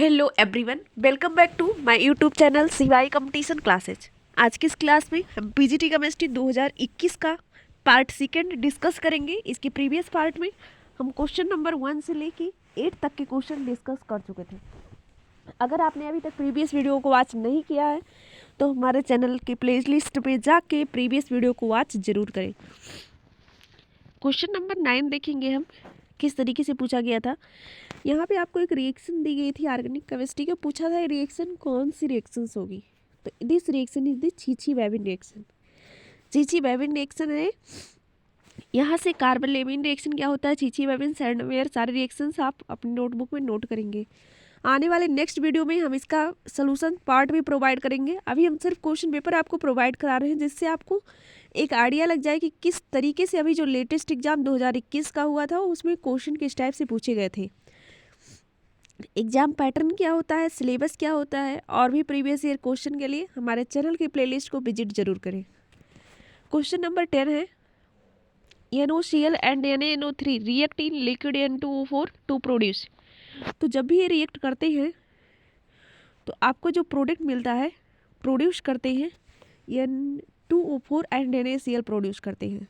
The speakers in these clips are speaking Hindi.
Hello everyone, welcome back to my YouTube channel CY competition classes. आज की इस क्लास में हम पीजीटी केमिस्ट्री 2021 का पार्ट सेकेंड डिस्कस करेंगे। इसके प्रीवियस पार्ट में हम क्वेश्चन नंबर 1 से लेके 8 तक के क्वेश्चन डिस्कस कर चुके थे। अगर आपने अभी तक प्रीवियस वीडियो को वॉच नहीं किया है तो हमारे चैनल की प्लेलिस्ट पे जाके प्रीवियस वीडियो को वॉच जरूर करें। क्वेश्चन नंबर 9 देखेंगे हम किस तरीके से पूछा गया था। यहाँ पे आपको एक रिएक्शन दी गई थी ऑर्गेनिक केमिस्ट्री का, पूछा था रिएक्शन कौन सी रिएक्शंस होगी। तो this reaction is the Chichibabin reaction. Chichibabin reaction है। यहाँ से कार्बन लेमिन रिएक्शन क्या होता है, चीची-वेविन, सैंडवेयर, सारे रिएक्शंस आप अपनी नोटबुक में नोट करेंगे। आने वाले नेक्स्ट वीडियो में हम इसका सोल्यूशन पार्ट भी प्रोवाइड करेंगे। अभी हम सिर्फ क्वेश्चन पेपर आपको प्रोवाइड करा रहे हैं जिससे आपको एक आइडिया लग जाए कि किस तरीके से अभी जो लेटेस्ट एग्जाम 2021 का हुआ था उसमें क्वेश्चन किस टाइप से पूछे गए थे, एग्जाम पैटर्न क्या होता है, सिलेबस क्या होता है, और भी प्रीवियस ईयर क्वेश्चन के लिए हमारे चैनल की प्लेलिस्ट को विजिट जरूर करें। क्वेश्चन नंबर 10 है, NaCl and NaNO3 react in liquid N2O4 to produce. तो जब भी ये रिएक्ट करते हैं तो आपको जो प्रोडक्ट मिलता है, प्रोड्यूस करते हैं N2O4 एंड NaCl प्रोड्यूस करते हैं।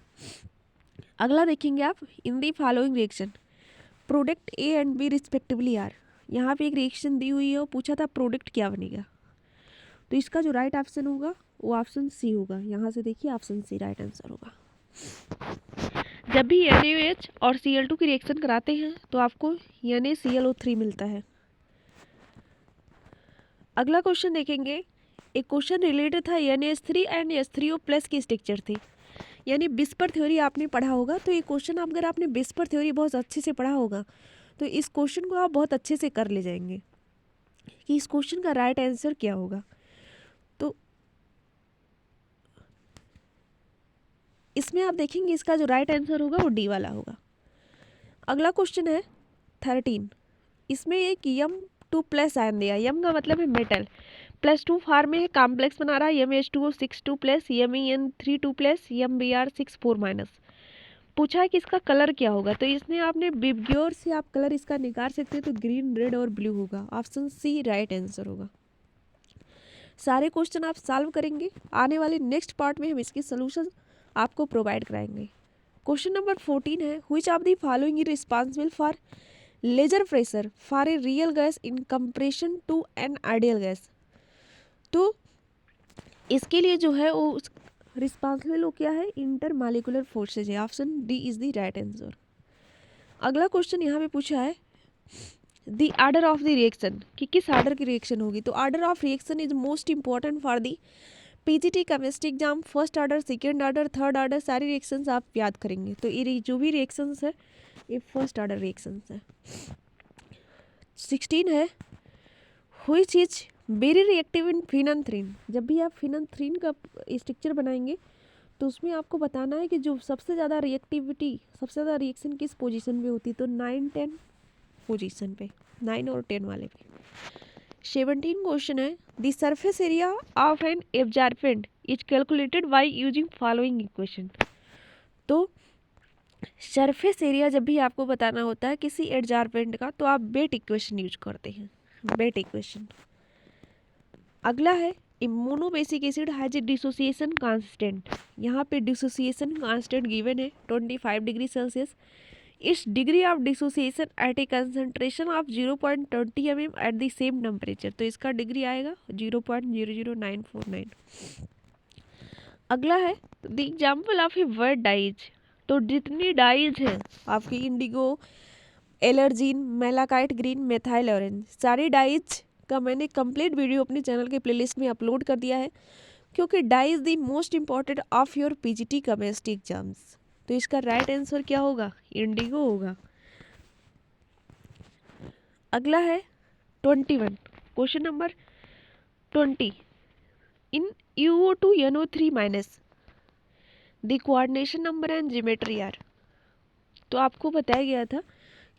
अगला देखेंगे आप, in the following reaction product A and B respectively are. यहाँ पे एक रिएक्शन दी हुई है और पूछा था प्रोडक्ट क्या बनेगा। तो इसका जो राइट ऑप्शन होगा वो ऑप्शन सी होगा। यहाँ से देखिए ऑप्शन सी राइट आंसर होगा। जब भी NaOH और Cl2 की रिएक्शन कराते हैं तो आपको NaClO3 मिलता है। अगला क्वेश्चन देखेंगे, एक क्वेश्चन रिलेटेड था NaS3 एंड H3O प्लस की स्ट्रक्चर थी। यानी विस्पर थ्योरी आपने पढ़ा होगा, तो ये क्वेश्चन अगर आपने विस्पर थ्योरी बहुत अच्छे से पढ़ा होगा तो इस क्वेश्चन को आप बहुत अच्छे से कर ले जाएंगे कि इस क्वेश्चन का राइट आंसर क्या होगा। तो इसमें आप देखेंगे इसका जो राइट आंसर होगा वो डी वाला होगा। अगला क्वेश्चन है 13, इसमें एक Ym2 प्लस आयन दिया। यम का मतलब है मेटल, +2 फार में है, कॉम्प्लेक्स बना रहा है MH2O6 2 plus MEN3 2 plus MBr6 4 पूछा है कि इसका कलर क्या होगा। तो इसने आपने विबग्योर से आप कलर इसका निकाल सकते हैं, तो ग्रीन, रेड और ब्लू होगा। ऑप्शन सी राइट आंसर होगा। सारे क्वेश्चन आप सॉल्व करेंगे, आने वाले नेक्स्ट पार्ट में हम इसके सॉल्यूशन आपको प्रोवाइड कराएंगे। क्वेश्चन नंबर 14 है, which of the following is responsible for lesser pressure for a real gas in comparison to an ideal gas. तो इसके लिए जो है वो रिस्पांसिबल वो क्या है, इंटरमॉलिक्यूलर फोर्सेज है। Option D is the right answer. अगला क्वेश्चन यहाँ पे पूछा है the order of the reaction, कि किस आर्डर की रिएक्शन होगी। तो order of reaction is most important for the PGT chemistry exam. First order, second order, third order, सारी रिएक्शंस आप याद करेंगे। तो ये जो भी रिएक्शंस है ये फर्स्ट आर्डर रिएक्शंस है। 16 है, which is very reactive in phenolphthalein. जब भी आप फिनोल्थेरिन का स्ट्रक्चर बनाएंगे तो उसमें आपको बताना है कि जो सबसे ज़्यादा रिएक्टिविटी, सबसे ज़्यादा रिएक्शन किस पोजीशन पे होती है। तो 9-10 पोजीशन पे, 9 और 10 वाले पे। 17 क्वेश्चन है, the surface area of an adsorbent is calculated by using following equation. तो सरफेस एरिया जब भी आपको बताना होता है किसी एब्जॉर्बेंट का तो आप बेट इक्वेशन यूज करते हैं, बेट इक्वेशन। अगला है, monobasic acid has a dissociation constant. यहाँ पे डिसोसिएशन कांस्टेंट गिवन है 25 degree Celsius. Its degree of dissociation at a concentration of 0.20 mm at the same temperature. तो इसका डिग्री आएगा 0.00949। अगला है the example of a vat dyes. तो जितनी डाइज हैं आपकी, indigo, alizarin, malachite green, methyl orange, सारी डाइज का मैंने कंप्लीट वीडियो अपने चैनल के प्लेलिस्ट में अपलोड कर दिया है, क्योंकि डाई is the most important of your PGT chemistry exams. तो इसका राइट आंसर क्या होगा, इंडिगो होगा। अगला है 21, question number 20, in UO2 NO3- the coordination number and geometry are. तो आपको बताया गया था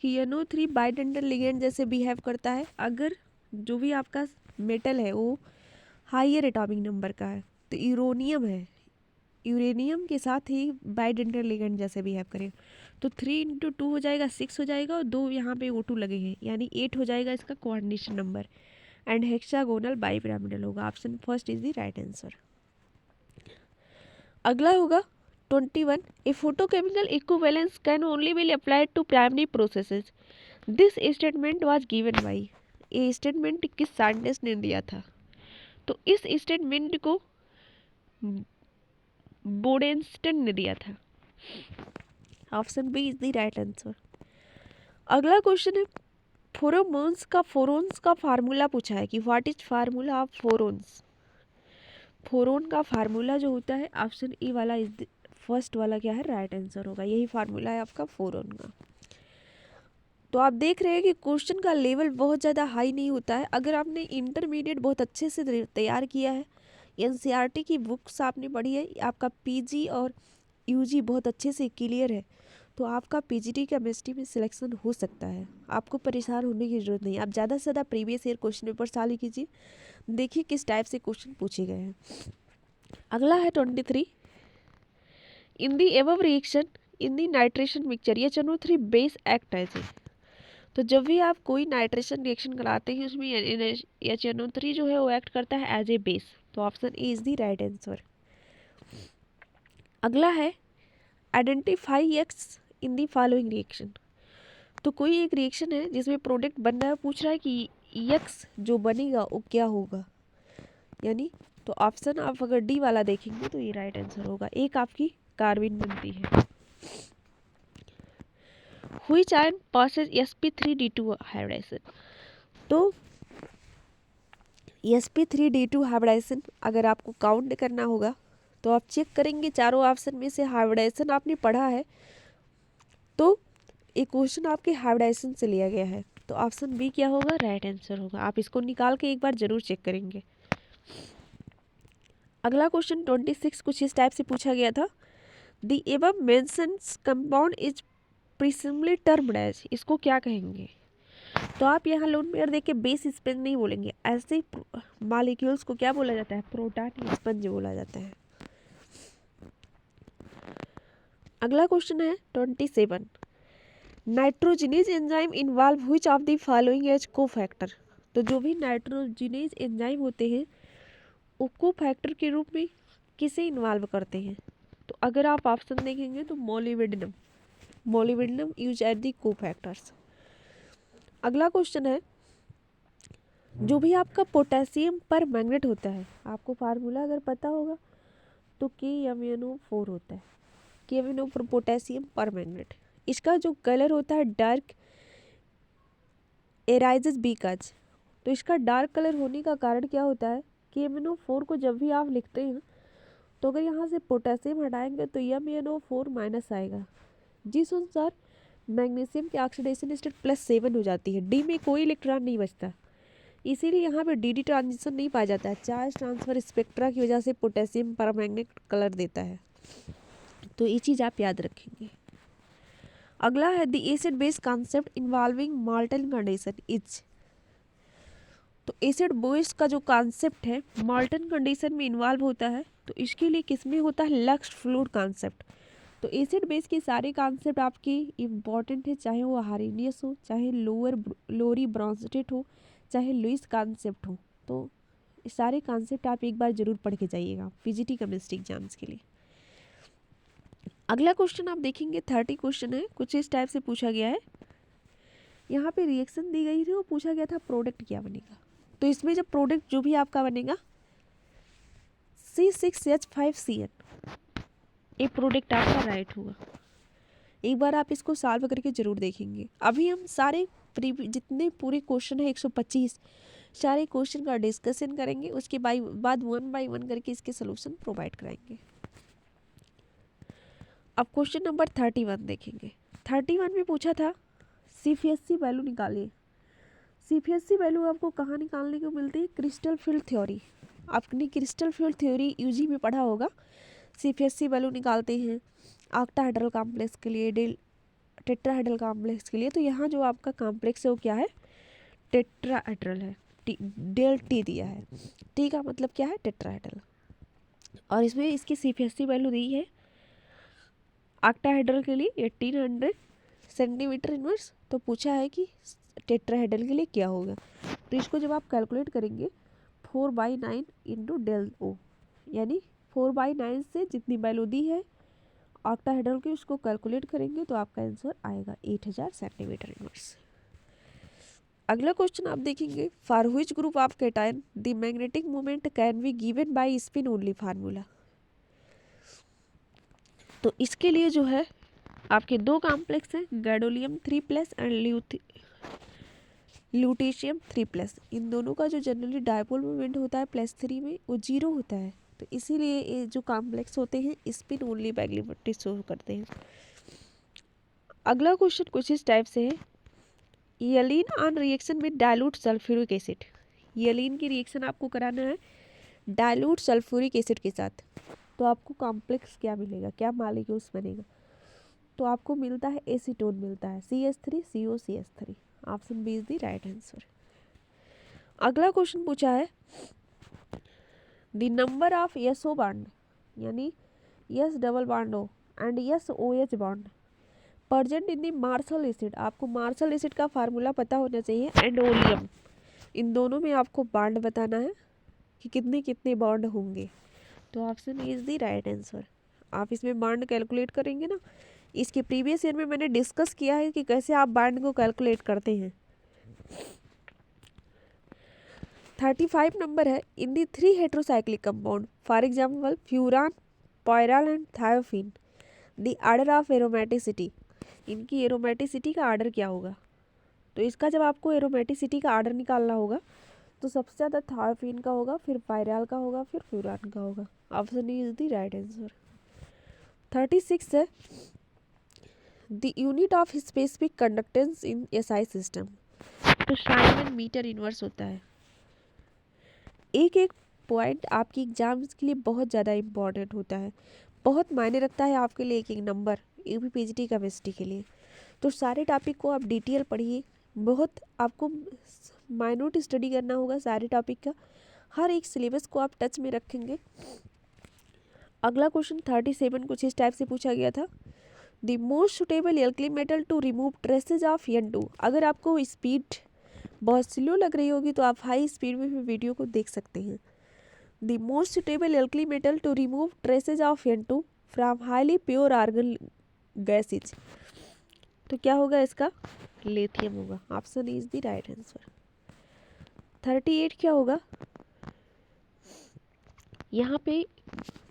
कि NO3 बाइडेंटल लिगेंड जैसे बिहेव करता है अगर जो भी आपका मेटल है वो हायर एटॉमिक नंबर का है। तो यूरेनियम है, यूरेनियम के साथ ही बाइडेंटल लिगेंड जैसे बिहेव करें। तो 3 × 2 हो जाएगा 6 हो जाएगा, और 2 यहाँ पे O2 लगे हैं यानी 8 हो जाएगा इसका coordination number, and hexagonal bipyramidal होगा। Option first is the right answer. अगला होगा 21, a photochemical equivalence can only will applied to primary processes, this statement was given by, ये स्टेटमेंट किस साइंटिस्ट ने दिया था? तो इस स्टेटमेंट को बोडेनस्टन ने दिया था। Option B is the right answer. अगला क्वेश्चन है फोरोमोन्स का फार्मूला पूछा है कि what is formula of phorones. Phorone का फार्मूला जो होता है, ऑप्शन ई वाला इज फर्स्ट वाला क्या है, राइट आंसर होगा। यही फार्मूला है आपका फोरोन का। तो आप देख रहे हैं कि क्वेश्चन का लेवल बहुत ज़्यादा हाई नहीं होता है। अगर आपने इंटरमीडिएट बहुत अच्छे से तैयार किया है, एनसीईआरटी की बुक्स आपने पढ़ी है, आपका पीजी और यूजी बहुत अच्छे से क्लियर है, तो आपका पीजीटी केमिस्ट्री में सिलेक्शन हो सकता है। आपको परेशान होने की ज़रूरत नहीं। आप ज़्यादा से ज़्यादा previous year question paper solve कीजिए, देखिए किस टाइप से क्वेश्चन पूछे गए हैं। अगला है 23, in the above reaction in the nitration mixture HNO3 base act as a. तो जब भी आप कोई नाइट्रेशन रिएक्शन कराते हैं उसमें HNO3 जो है वो एक्ट करता है एज ए बेस। तो option A is the right answer. अगला है identify x in the following reaction. तो कोई एक रिएक्शन है जिसमें प्रोडक्ट बन रहा है, पूछ रहा है कि एक्स जो बनेगा वो क्या होगा, यानी तो ऑप्शन आप अगर डी वाला देखेंगे तो ये राइट आंसर होगा। एक आपकी कार्बिन बनती है। Which ion possesses sp3d2 hybridization. तो sp3d2 हाइब्रिडाइजेशन अगर आपको काउंट करना होगा तो आप चेक करेंगे चारों ऑप्शन में से हाइब्रिडाइजेशन आपने पढ़ा है, तो एक क्वेश्चन आपके हाइब्रिडाइजेशन से लिया गया है, तो ऑप्शन बी क्या होगा, राइट आंसर होगा। आप इसको निकाल के एक बार जरूर चेक करेंगे। अगला क्वेश्चन 26 कुछ इस टाइप से पूछा गया था, the above mentions compound is precisely termed as, इसको क्या कहेंगे? तो आप यहाँ लोन पेयर देख के बेस स्पंज नहीं बोलेंगे, ऐसे मॉलिक्यूल्स को क्या बोला जाता है, प्रोटॉन स्पंज बोला जाता है। अगला क्वेश्चन है 27, nitrogenase enzyme involve which of the following as cofactor. तो जो भी नाइट्रोजिनेज एंजाइम होते हैं वो कोफैक्टर के रूप में किसे इन्वॉल्व करते हैं? तो अगर आप ऑप्शन देखेंगे तो molybdenum use at the cofactors. अगला क्वेश्चन है, जो भी आपका पोटेशियम पर मैग्नेट होता है, आपको फार्मूला अगर पता होगा तो KMnO4 होता है, KMnO पर पोटेशियम पर मैग्नेट। इसका जो कलर होता है डार्क एराइजेस बीकाज। तो इसका डार्क कलर होने का कारण क्या होता है, KMnO4 को जब भी आप लिखते हैं तो अगर यहाँ से पोटेशियम हटाएंगे तो MnO4 माइनस आएगा, जिस अनुसार मैग्नीशियम की ऑक्सीडेशन स्टेट +7 हो जाती है, डी में कोई इलेक्ट्रॉन नहीं बचता, इसीलिए यहाँ पे DD ट्रांजिशन नहीं पाया जाता है। चार्ज ट्रांसफर स्पेक्ट्रा की वजह से पोटेशियम परमैग्नेट कलर देता है, तो ये चीज़ आप याद रखेंगे। अगला है the acid base concept involving मॉल्टन condition is. तो एसिड बेस का जो कॉन्सेप्ट है मॉल्टन कंडीशन में इन्वॉल्व होता है, तो इसके लिए किसमें होता है, लक्स फ्लूइड कॉन्सेप्ट। तो एसिड बेस के सारे कॉन्सेप्ट आपके इम्पॉर्टेंट है, चाहे वो हारिनियस हो, चाहे लोरी ब्रॉन्स्टेट हो, चाहे लुइस कॉन्सेप्ट हो, तो सारे कॉन्सेप्ट आप एक बार जरूर पढ़ के जाइएगा पीजीटी केमिस्ट्री एग्जाम्स के लिए। अगला क्वेश्चन आप देखेंगे 30 क्वेश्चन है, कुछ इस टाइप से पूछा गया है। यहाँ पे रिएक्शन दी गई थी, वो पूछा गया था प्रोडक्ट क्या बनेगा। तो इसमें जब प्रोडक्ट जो भी आपका बनेगा C6H5Cl, ये प्रोडक्ट आपका राइट होगा। एक बार आप इसको सॉल्व करके जरूर देखेंगे। अभी हम सारे जितने पूरे क्वेश्चन है 125 सारे क्वेश्चन का डिस्कशन करेंगे, उसके बाद 1 बाय 1 करके इसके सोल्यूशन प्रोवाइड कराएंगे। अब क्वेश्चन नंबर 31 देखेंगे। 31 में पूछा था CFSC वैल्यू निकालिए। CFSC वैल्यू आपको कहाँ निकालने को मिलती है, क्रिस्टल फील्ड थ्योरी। आपने क्रिस्टल फील्ड थ्योरी यूजी में पढ़ा होगा। CFSC वैल्यू निकालते हैं ऑक्टाहेड्रल कॉम्प्लेक्स के लिए, टेट्राहेड्रल कॉम्प्लेक्स के लिए। तो यहाँ जो आपका कॉम्प्लेक्स है वो क्या है, टेट्राहेड्रल है, डेल टी दिया है, टी का मतलब क्या है, टेट्राहेड्रल। और इसमें इसकी CFSC वैल्यू दी है ऑक्टाहेड्रल के लिए 1800 सेंटीमीटर इनवर्स, तो पूछा है कि टेट्राहेड्रल के लिए क्या होगा। तो इसको जब आप कैलकुलेट करेंगे 4/9 इंटू डेल ओ, यानी 4/9 से जितनी वैल्यू दी है ऑक्टाहेड्रल की उसको कैलकुलेट करेंगे तो आपका आंसर आएगा 8000 सेंटीमीटर इनवर्स। अगला क्वेश्चन आप देखेंगे, for which group of cation the magnetic moment can be given by spin only formula. तो इसके लिए जो है आपके दो कॉम्प्लेक्स हैं, गैडोलियम 3+ एंड ल्यूटेशियम 3+। इन दोनों का जो जनरली डायपोल मोमेंट होता है +3 में वो 0 होता है, तो इसीलिए ये जो कॉम्प्लेक्स होते हैं स्पिन ओनली मैग्नेटिक शो करते हैं। अगला क्वेश्चन कुछ इस टाइप से है, यलीन ऑन रिएक्शन में डाइल्यूट सल्फ्यूरिक एसिड। यलीन की रिएक्शन आपको कराना है डाइल्यूट सल्फ्यूरिक एसिड के साथ, तो आपको कॉम्प्लेक्स क्या मिलेगा, क्या मॉलिक्यूल्स बनेगा, तो आपको मिलता है एसीटोन मिलता है CH3COCH3। Option B is the right answer. अगला क्वेश्चन पूछा है, the number of SO bond यानी S double bond O and SOH bond present in the Marshall acid. आपको मार्शल एसिड का फार्मूला पता होना चाहिए, एंड ओलियम, इन दोनों में आपको बॉन्ड बताना है कि कितने कितने बॉन्ड होंगे, तो option A is the right answer. आप इसमें बॉन्ड कैलकुलेट करेंगे ना, इसके प्रीवियस ईयर में मैंने डिस्कस किया है कि कैसे आप बॉन्ड को कैलकुलेट करते हैं। 35 नंबर है, in the 3 heterocyclic compound for example furan, pyrrole and thiophene, the order of aromaticity. इनकी एरोमेटिसिटी का ऑर्डर क्या होगा, तो इसका जब आपको एरोमेटिसिटी का ऑर्डर निकालना होगा तो सबसे ज़्यादा थायोफिन का होगा, फिर पायराल का होगा, फिर फ्यूरान का होगा। Option E is the right answer. 36 है, the unit of specific conductance in SI system. तो साइमन मीटर इनवर्स होता है। एक एक पॉइंट आपकी एग्जाम्स के लिए बहुत ज़्यादा इम्पॉर्टेंट होता है, बहुत मायने रखता है आपके लिए एक एक नंबर यूपीपीजीटी केमिस्ट्री के लिए। तो सारे टॉपिक को आप डिटेल पढ़िए, बहुत आपको माइन्यूट स्टडी करना होगा सारे टॉपिक का, हर एक सिलेबस को आप टच में रखेंगे। अगला क्वेश्चन 37 कुछ इस टाइप से पूछा गया था, the most suitable alkali metal to remove traces of N2। अगर आपको स्पीड बहुत स्लो लग रही होगी तो आप हाई स्पीड में भी वीडियो को देख सकते हैं। The most suitable alkali metal to remove traces of N2 from highly pure argon gases, तो क्या होगा इसका, लिथियम होगा। Option is the right answer. 38 क्या होगा, यहाँ पे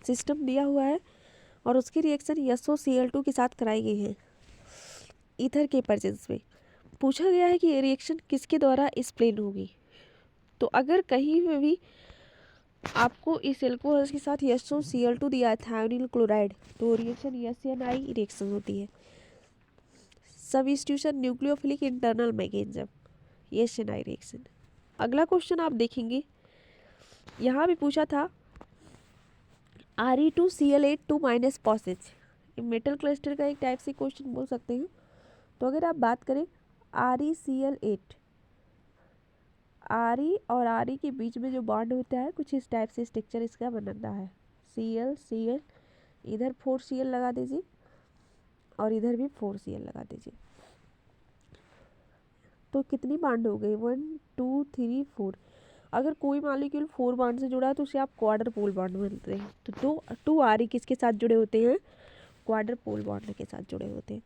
सिस्टम दिया हुआ है और उसकी रिएक्शन SOCl2 के साथ कराई गई है ईथर के प्रेजेंस में। पूछा गया है कि ये रिएक्शन किसके द्वारा एक्सप्लेन होगी, तो अगर कहीं में भी आपको इस एल्कोहल के साथ SOCl2 दिया है थायोनिल क्लोराइड, तो रिएक्शन SNI रिएक्शन होती है, substitution nucleophilic internal mechanism, SNI reaction. अगला क्वेश्चन आप देखेंगे, यहाँ भी पूछा था Re2Cl8 2- पॉसेज, मेटल क्लस्टर का एक टाइप से क्वेश्चन बोल सकते हैं। तो अगर आप बात करें ReCl8, Re और Re के बीच में जो बॉन्ड होता है कुछ इस टाइप से स्ट्रक्चर इसका बनता है, Cl, इधर 4Cl लगा दीजिए और इधर भी 4Cl लगा दीजिए, तो कितनी बॉन्ड हो गई, 1 2 3 4। अगर कोई मॉलिक्यूल 4 बॉन्ड से जुड़ा है तो उसे आप क्वाड्र पोल बॉन्ड बोलते हैं। तो 2 Re किसके साथ जुड़े होते हैं, क्वाड्र पोल बॉन्ड के साथ जुड़े होते हैं।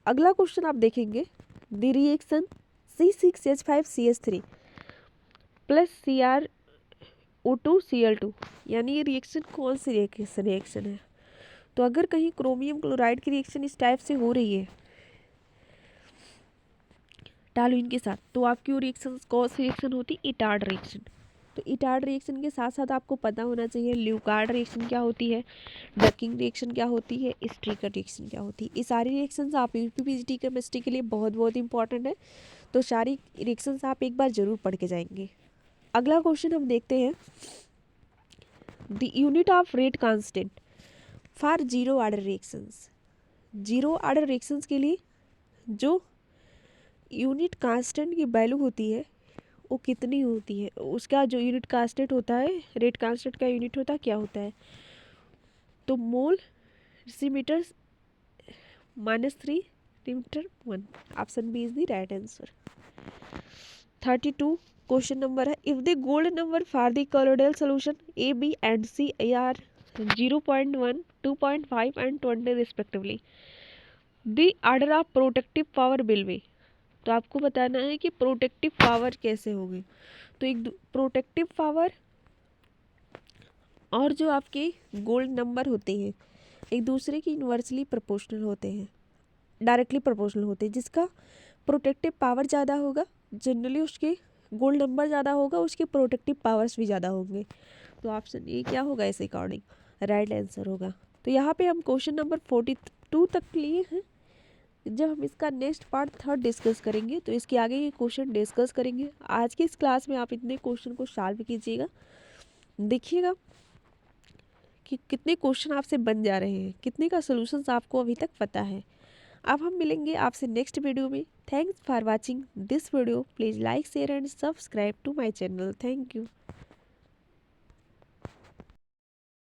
अगला क्वेश्चन आप देखेंगे, the reaction C6H5CH3 plus CrO2Cl2, यानी ये रिएक्शन कौन सी रिएक्शन है, तो अगर कहीं क्रोमियम क्लोराइड की रिएक्शन इस टाइप से हो रही है टॉलुइन के साथ, तो आपकी वो रिएक्शन कौन सी रिएक्शन होती है, इटार्ड रिएक्शन। तो इटार्ड रिएक्शन के साथ साथ आपको पता होना चाहिए ल्यूकार्ड रिएक्शन क्या होती है, डकिंग रिएक्शन क्या होती है, स्ट्रीकर रिएक्शन क्या होती है। ये सारी रिएक्शंस आप यूपीपीजीटी केमिस्ट्री के लिए बहुत बहुत इंपॉर्टेंट है, तो सारी रिएक्शंस आप एक बार जरूर पढ़ के जाएंगे। अगला क्वेश्चन हम देखते हैं, the unit of rate constant for zero order reactions. Zero order reactions के लिए जो यूनिट कांस्टेंट की वैल्यू होती है वो कितनी होती है, उसका जो यूनिट कांस्टेंट होता है, रेट कांस्टेंट का यूनिट होता है क्या होता है, तो mole decimetre -3 × 1। Option B is the right answer. 32 question number है, if the gold number for the colloidal solution A B and C are 0.1, 2.5 and 20 respectively, the order of protective power will be. तो आपको बताना है कि प्रोटेक्टिव पावर कैसे होगी। तो एक प्रोटेक्टिव पावर और जो आपके गोल्ड नंबर होते हैं एक दूसरे की इन्वर्सली प्रोपोर्शनल होते हैं, डायरेक्टली प्रोपोर्शनल होते हैं। जिसका प्रोटेक्टिव पावर ज़्यादा होगा जनरली उसके गोल्ड नंबर ज़्यादा होगा, उसके प्रोटेक्टिव पावर्स भी ज़्यादा होंगे। तो ऑप्शन ए क्या होगा इस अकॉर्डिंग, राइट आंसर होगा। तो यहाँ पे हम क्वेश्चन नंबर 42 तक लिए हैं। जब हम इसका नेक्स्ट पार्ट थर्ड डिस्कस करेंगे तो इसके आगे ये क्वेश्चन डिस्कस करेंगे। आज की इस क्लास में आप इतने क्वेश्चन को सॉल्व कीजिएगा, देखिएगा कि कितने क्वेश्चन आपसे बन जा रहे हैं, कितने का सॉल्यूशंस आपको अभी तक पता है। अब हम मिलेंगे आपसे नेक्स्ट वीडियो में। Thanks for watching this video. Please like share and subscribe to my channel. Thank you.